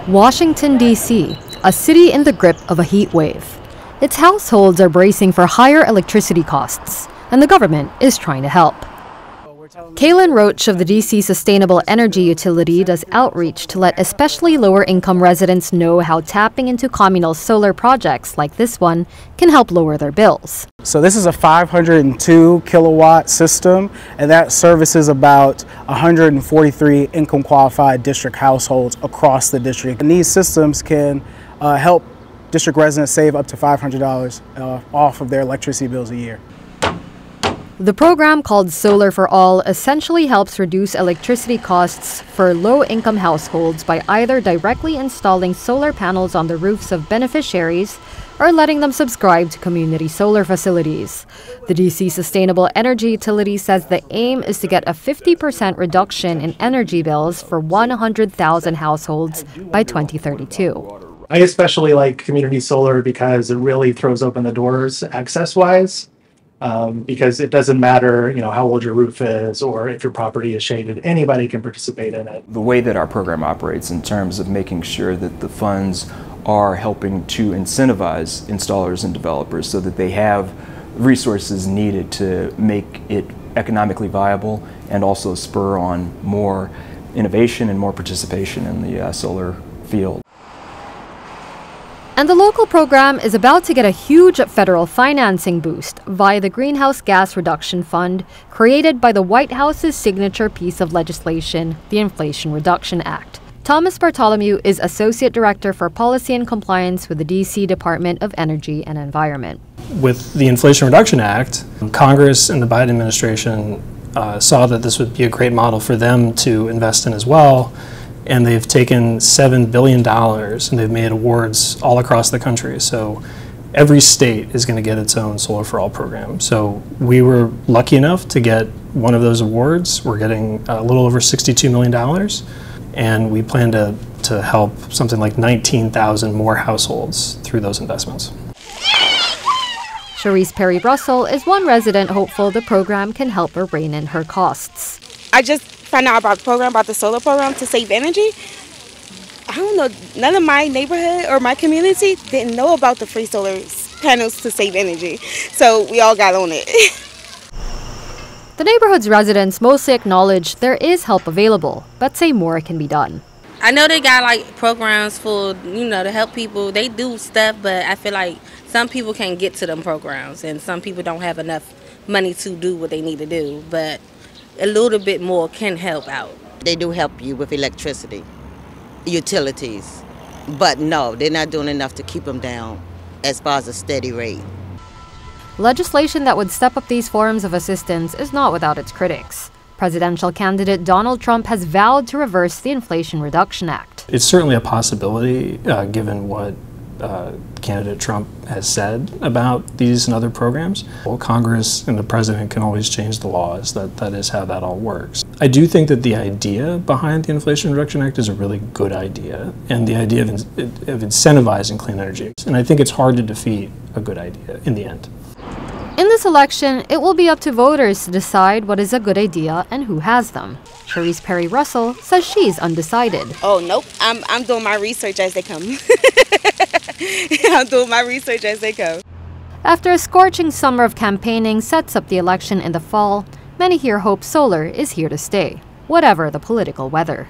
Washington, D.C., a city in the grip of a heat wave. Its households are bracing for higher electricity costs, and the government is trying to help. Kaylin Roach of the D.C. Sustainable Energy Utility does outreach to let especially lower-income residents know how tapping into communal solar projects like this one can help lower their bills. So this is a 502 kilowatt system, and that services about 143 income qualified district households across the district. And these systems can help district residents save up to $500 off of their electricity bills a year. The program, called Solar for All, essentially helps reduce electricity costs for low-income households by either directly installing solar panels on the roofs of beneficiaries or letting them subscribe to community solar facilities. The DC Sustainable Energy Utility says the aim is to get a 50% reduction in energy bills for 100,000 households by 2032. I especially like community solar because it really throws open the doors access-wise. Because it doesn't matter, how old your roof is or if your property is shaded, anybody can participate in it. The way that our program operates in terms of making sure that the funds are helping to incentivize installers and developers so that they have resources needed to make it economically viable and also spur on more innovation and more participation in the solar field. And the local program is about to get a huge federal financing boost via the Greenhouse Gas Reduction Fund, created by the White House's signature piece of legislation, the Inflation Reduction Act. Thomas Bartholomew is Associate Director for Policy and Compliance with the D.C. Department of Energy and Environment. With the Inflation Reduction Act, Congress and the Biden administration saw that this would be a great model for them to invest in as well. And they've taken $7 billion and they've made awards all across the country. So every state is going to get its own Solar for All program. So we were lucky enough to get one of those awards. We're getting a little over $62 million. And we plan to help something like 19,000 more households through those investments. Cherise Perry Russell is one resident hopeful the program can help her rein in her costs. I just found out about the program, about the solar program to save energy. I don't know, none of my neighborhood or my community didn't know about the free solar panels to save energy. So we all got on it. The neighborhood's residents mostly acknowledge there is help available, but say more can be done. I know they got programs for, to help people. They do stuff, but I feel like some people can't get to them programs and some people don't have enough money to do what they need to do. But a little bit more can help out. They do help you with electricity, utilities, but no, they're not doing enough to keep them down as far as a steady rate. Legislation that would step up these forms of assistance is not without its critics. Presidential candidate Donald Trump has vowed to reverse the Inflation Reduction Act. It's certainly a possibility, given what candidate Trump has said about these and other programs. Well, Congress and the president can always change the laws. That is how that all works. I do think that the idea behind the Inflation Reduction Act is a really good idea, and the idea of incentivizing clean energy. And I think it's hard to defeat a good idea in the end. In this election, it will be up to voters to decide what is a good idea and who has them. Cherise Perry Russell says she's undecided. Oh, nope. I'm doing my research as they come. I'm doing my research as they come. After a scorching summer of campaigning sets up the election in the fall, many here hope solar is here to stay, whatever the political weather.